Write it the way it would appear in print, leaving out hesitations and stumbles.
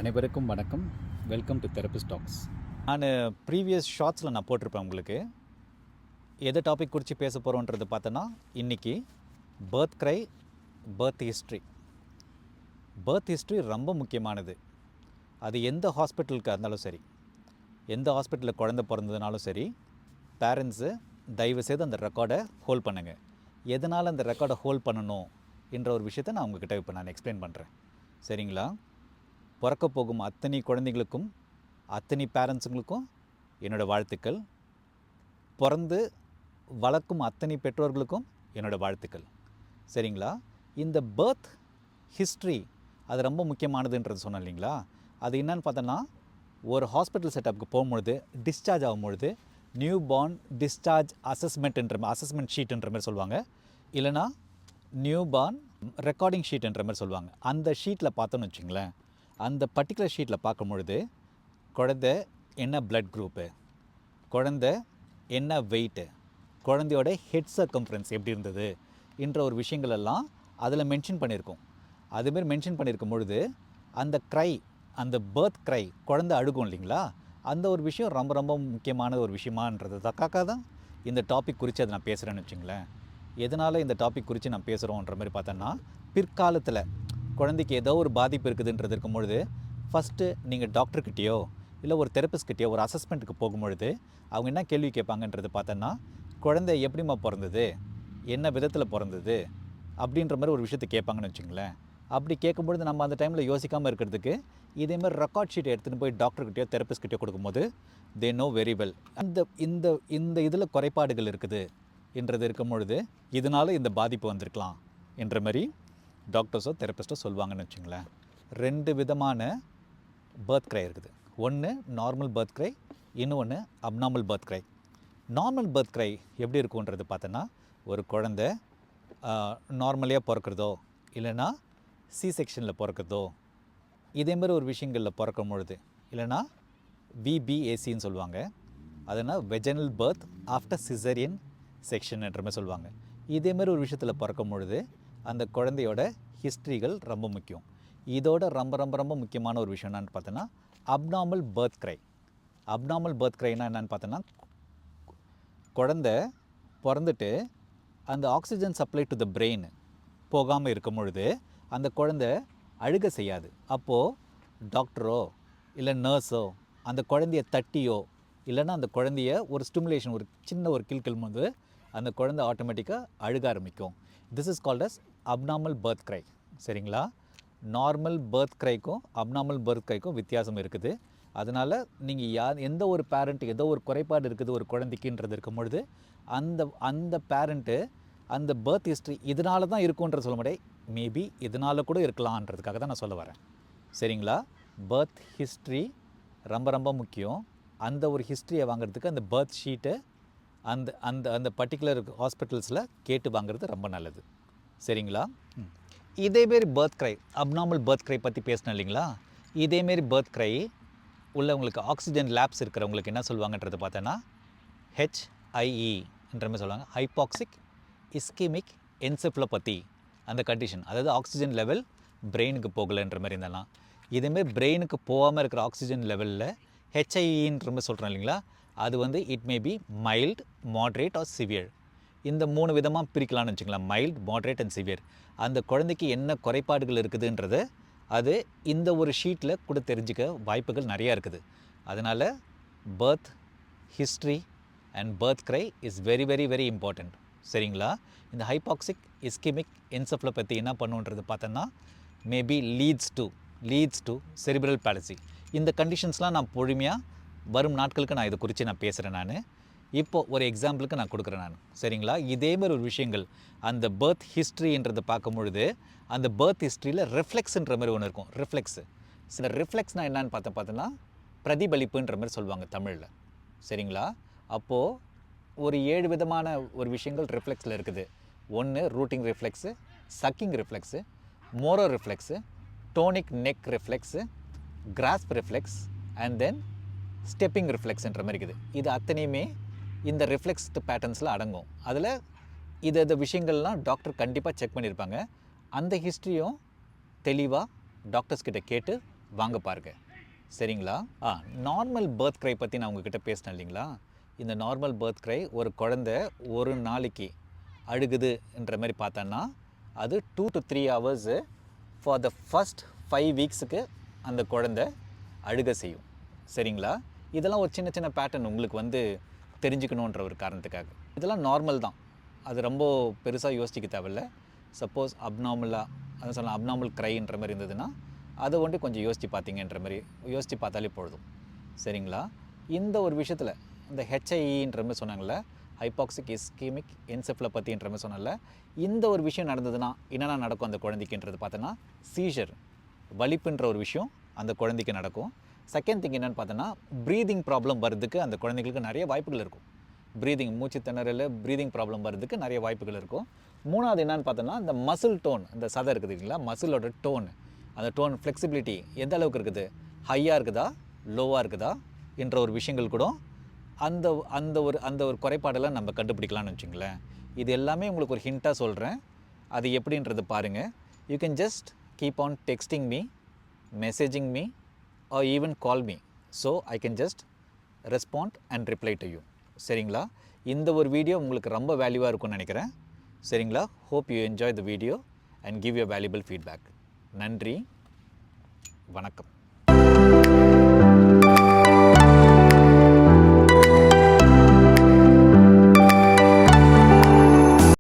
அனைவருக்கும் வணக்கம். Welcome to therapist talks. நான் ப்ரீவியஸ் ஷார்ட்ஸில் நான் போட்டிருப்பேன் உங்களுக்கு எது டாபிக் குறித்து பேச போகிறோன்றது பார்த்தோன்னா இன்றைக்கி பர்த் க்ரை, பர்த் ஹிஸ்ட்ரி ரொம்ப முக்கியமானது. அது எந்த ஹாஸ்பிட்டலுக்கு இருந்தாலும் சரி, எந்த ஹாஸ்பிட்டலில் குழந்தை பிறந்ததுனாலும் சரி, பேரண்ட்ஸு தயவுசெய்து அந்த ரெக்கார்டை ஹோல்ட் பண்ணுங்கள். எதனால் அந்த ரெக்கார்டை ஹோல்ட் பண்ணணும் என்ற ஒரு விஷயத்தை நான் உங்ககிட்ட இப்போ நான் எக்ஸ்பிளைன் பண்ணுறேன். சரிங்களா? பிறக்க போகும் அத்தனை குழந்தைங்களுக்கும் அத்தனை பேரண்ட்ஸுங்களுக்கும் என்னோடய வாழ்த்துக்கள். பிறந்து வளர்க்கும் அத்தனை பெற்றோர்களுக்கும் என்னோடய வாழ்த்துக்கள். சரிங்களா? இந்த பர்த் ஹிஸ்ட்ரி அது ரொம்ப முக்கியமானதுன்றது சொன்னேன் இல்லைங்களா? அது என்னன்னு பார்த்தோன்னா, ஒரு ஹாஸ்பிட்டல் செட்டப்புக்கு போகும்பொழுது டிஸ்சார்ஜ் ஆகும்பொழுது நியூ பார்ன் டிஸ்சார்ஜ் அசஸ்மெண்ட் ஷீட்டுன்ற மாதிரி சொல்லுவாங்க, இல்லைனா நியூ பார்ன் ரெக்கார்டிங் ஷீட்டுன்ற மாதிரி சொல்லுவாங்க. அந்த ஷீட்டில் பார்த்தோன்னு வச்சுங்களேன், அந்த பர்டிகுலர் ஷீட்டில் பார்க்கும்பொழுது குழந்தை என்ன பிளட் குரூப்பு, குழந்தை என்ன வெயிட்டு, குழந்தையோட ஹெட் சர்க்கம்ஃபரன்ஸ் எப்படி இருந்தது என்ற ஒரு விஷயங்கள் எல்லாம் அதில் மென்ஷன் பண்ணியிருக்கோம். அதுமாரி மென்ஷன் பண்ணியிருக்கும் பொழுது அந்த பர்த் க்ரை குழந்தை அழுகும் இல்லைங்களா, அந்த ஒரு விஷயம் ரொம்ப ரொம்ப முக்கியமான ஒரு விஷயமானதுக்காக தான் இந்த டாபிக் குறித்து அதை நான் பேசுகிறேன்னு வச்சுங்களேன். எதனால் இந்த டாபிக் குறித்து நான் பேசுகிறோன்ற மாதிரி பார்த்தோன்னா, பிற்காலத்தில் குழந்தைக்கு ஏதோ ஒரு பாதிப்பு இருக்குதுன்றது இருக்கும்பொழுது ஃபஸ்ட்டு நீங்கள் டாக்டர்கிட்டையோ இல்லை ஒரு தெரப்பிஸ்ட்கிட்டையோ ஒரு அசஸ்மெண்ட்டுக்கு போகும்பொழுது அவங்க என்ன கேள்வி கேட்பாங்கன்றது பார்த்தோன்னா, குழந்தை எப்படிம்மா பிறந்தது, என்ன விதத்தில் பிறந்தது அப்படின்ற மாதிரி ஒரு விஷயத்தை கேட்பாங்கன்னு வச்சுங்களேன். அப்படி கேட்கும்பொழுது நம்ம அந்த டைமில் யோசிக்காமல் இருக்கிறதுக்கு இதேமாதிரி ரெக்கார்ட் ஷீட்டை எடுத்துகிட்டு போய் டாக்டர்கிட்டையோ தெரப்பிஸ்ட்கிட்டையோ கொடுக்கும்போது தே நோ வெரி வெல் இந்த இதில் குறைபாடுகள் இருக்குது என்றது இருக்கும்பொழுது இதனால் இந்த பாதிப்பு வந்திருக்கலாம் என்ற மாதிரி டாக்டர்ஸோ தெரப்பிஸ்ட்டோ சொல்லுவாங்கன்னு வச்சுங்களேன். 2 விதமான பர்த் க்ரை இருக்குது. ஒன்று நார்மல் பர்த் க்ரை, இன்னொன்று abnormal birth cry. Normal birth cry எப்படி இருக்குன்றது பார்த்தோன்னா, ஒரு குழந்தை நார்மலியாக பிறக்கிறதோ இல்லைனா சி செக்ஷனில் பிறக்கிறதோ இதேமாதிரி ஒரு விஷயங்களில் பிறக்கும் பொழுது, இல்லைனா விபிஏசின்னு சொல்லுவாங்க, அதனால் vaginal birth after caesarean section என்ற மாதிரி சொல்லுவாங்க. இதேமாதிரி ஒரு விஷயத்தில் பிறக்கும் பொழுது அந்த குழந்தையோட ஹிஸ்ட்ரிகள் ரொம்ப முக்கியம். இதோட ரொம்ப ரொம்ப ரொம்ப முக்கியமான ஒரு விஷயம் என்னென்னு பார்த்தோன்னா, abnormal birth cry. Abnormal birth க்ரைனா என்னென்னு பார்த்தோன்னா, குழந்தை பிறந்துட்டு அந்த oxygen supply to the brain போகாமல் இருக்கும் பொழுது அந்த குழந்தை அழுக செய்யாது. அப்போது டாக்டரோ இல்லை நர்ஸோ அந்த குழந்தைய தட்டியோ இல்லைன்னா அந்த குழந்தைய ஒரு ஸ்டிமுலேஷன், ஒரு சின்ன ஒரு கில்கில் போது அந்த குழந்தை ஆட்டோமேட்டிக்காக அழுக ஆரம்பிக்கும். This is called as abnormal birth cry. சரிங்களா? நார்மல் பர்த் க்ரைக்கும் அப்நார்மல் பர்த் க்ரைக்கும் வித்தியாசம் இருக்குது. அதனால் நீங்கள் எந்த ஒரு பேரண்ட் ஏதோ ஒரு குறைபாடு இருக்குது ஒரு குழந்தைக்குன்றது இருக்கும் பொழுது அந்த பேரண்ட்டு அந்த பர்த் ஹிஸ்ட்ரி இதனால தான் இருக்குன்ற சொல்ல முடியாது, மேபி இதனால் கூட இருக்கலான்றதுக்காக தான் நான் சொல்ல வரேன். சரிங்களா? பர்த் ஹிஸ்ட்ரி ரொம்ப ரொம்ப முக்கியம். அந்த ஒரு ஹிஸ்ட்ரியை வாங்குறதுக்கு அந்த பர்த் ஷீட்டை அந்த அந்த அந்த பர்டிகுலர் ஹாஸ்பிட்டல்ஸில் கேட்டு வாங்குறது ரொம்ப நல்லது. சரிங்களா? இதேமாரி birth cry, abnormal birth cry பற்றி பேசினேன் இல்லைங்களா? இதேமாரி பர்த் க்ரை உள்ளவங்களுக்கு ஆக்சிஜன் லேப்ஸ் இருக்கிறவங்களுக்கு என்ன சொல்லுவாங்கன்றது பார்த்தோன்னா HIE-ன்ற மாதிரி சொல்லுவாங்க, ஹைபாக்சிக் இஸ்கெமிக் என்செஃபலோபதி. அந்த கண்டிஷன், அதாவது ஆக்சிஜன் லெவல் பிரெயினுக்கு போகலைன்ற மாதிரி இருந்தாலும், இதேமாரி பிரெயினுக்கு போகாமல் இருக்கிற ஆக்சிஜன் லெவலில் HIE-ன்ற மாதிரி சொல்கிறோம் இல்லைங்களா, அது it may be mild, moderate or severe. இந்த 3 விதமாக பிரிக்கலாம்னு வச்சுக்கலாம், மைல்டு, மாட்ரேட் அண்ட் சிவியர். அந்த குழந்தைக்கு என்ன குறைபாடுகள் இருக்குதுன்றது அது இந்த ஒரு ஷீட்டில் கூட தெரிஞ்சுக்க வாய்ப்புகள் நிறையா இருக்குது. அதனால் birth history and birth cry is very very very important. சரிங்களா? இந்த ஹைபாக்சிக் இஸ்கெமிக் என்செஃபலோபதி என்ன பண்ணுன்றது பார்த்தோன்னா, maybe leads to cerebral palsy. இந்த கண்டிஷன்ஸ்லாம் நான் பொறுமையாக வரும் நாட்களுக்கு நான் இதை குறித்து நான் பேசுகிறேன். நான் இப்போது ஒரு எக்ஸாம்பிளுக்கு நான் கொடுக்குறேன் நான். சரிங்களா? இதேமாதிரி ஒரு விஷயங்கள் அந்த பர்த் ஹிஸ்ட்ரின்றதை பார்க்கும்பொழுது அந்த பர்த் ஹிஸ்ட்ரியில் ரிஃப்ளெக்ஸுன்ற மாதிரி ஒன்று இருக்கும். சில ரிஃப்ளெக்ஸ்னால் என்னன்னு பார்த்தோன்னா பிரதிபலிப்புன்ற மாதிரி சொல்லுவாங்க தமிழில். சரிங்களா? அப்போது ஒரு 7 விதமான ஒரு விஷயங்கள் ரிஃப்ளெக்ஸில் இருக்குது. ஒன்று rooting reflex, sucking reflex, Moro reflex, tonic neck reflex, grasp reflex and then stepping ரிஃப்ளெக்ஸ்ன்ற மாதிரி இருக்குது. இது அத்தனையுமே இந்த ரிஃப்ளெக்ஸ்ட் பேட்டர்ன்ஸில் அடங்கும். அதில் இந்த விஷயங்கள்லாம் டாக்டர் கண்டிப்பாக செக் பண்ணியிருப்பாங்க. அந்த ஹிஸ்ட்ரியும் தெளிவாக டாக்டர்ஸ் கிட்ட கேட்டு வாங்க பாருங்க. சரிங்களா? நார்மல் பர்த் க்ரை பற்றி நான் உங்ககிட்ட பேசினேன் இல்லைங்களா? இந்த நார்மல் பர்த் க்ரை ஒரு குழந்தை ஒரு நாளைக்கு அழுகுதுன்ற மாதிரி பார்த்தோன்னா அது 2 to 3 hours for the first 5 வீக்ஸுக்கு அந்த குழந்தை அழுக செய்யும். சரிங்களா? இதெல்லாம் ஒரு சின்ன சின்ன பேட்டர்ன் உங்களுக்கு தெரிஞ்சுக்கணுன்ற ஒரு காரணத்துக்காக. இதெல்லாம் நார்மல் தான், அது ரொம்ப பெருசாக யோசிக்க தேவையில்ல. சப்போஸ் அப்நார்மல் க்ரைன்ற மாதிரி இருந்ததுன்னா அதை கொஞ்சம் யோசித்து பார்த்தீங்கன்ற மாதிரி யோசித்து பார்த்தாலே பொழுதும். சரிங்களா? இந்த ஒரு விஷயத்தில் இந்த ஹெச்ஐஇன்ற மாதிரி சொன்னாங்கள்ல, ஹைபாக்சிக் இஸ்கீமிக் என்செஃபலோபதின்ற மாதிரி சொன்னால, இந்த ஒரு விஷயம் நடந்ததுன்னா என்னென்ன நடக்கும் அந்த குழந்தைக்குன்றது பார்த்தோன்னா சீஷர், வலிப்புன்ற ஒரு விஷயம் அந்த குழந்தைக்கு நடக்கும். செகண்ட் திங் என்னென்னு பார்த்தோன்னா ப்ரீதிங் ப்ராப்ளம் வர்றதுக்கு அந்த குழந்தைங்களுக்கு நிறைய வாய்ப்புகள் இருக்கும். மூச்சு திணறல், ப்ரீதிங் ப்ராப்ளம் வர்றதுக்கு நிறைய வாய்ப்புகள் இருக்கும். மூணாவது என்னென்னு பார்த்தோன்னா இந்த மசில் டோன், இந்த சதை இருக்குது இல்லைங்களா, மசிலோட டோன், அந்த டோன் ஃப்ளெக்சிபிலிட்டி எந்த அளவுக்கு இருக்குது, ஹையாக இருக்குதா லோவாக இருக்குதா என்ற ஒரு விஷயங்கள் கூட அந்த ஒரு குறைபாடெல்லாம் நம்ம கண்டுபிடிக்கலாம்னு வச்சுங்களேன். இது எல்லாமே உங்களுக்கு ஒரு ஹிண்ட்டாக சொல்கிறேன். அது எப்படின்றது பாருங்கள். You can just keep on texting me, messaging me, or even call me, so I can just respond and reply to you. சரிங்களா? இந்த ஒரு வீடியோ உங்களுக்கு ரொம்ப வேல்யூவாக இருக்கும்னு நினைக்கிறேன். சரிங்களா? hope you enjoy the video and give your valuable feedback. நன்றி, வணக்கம்.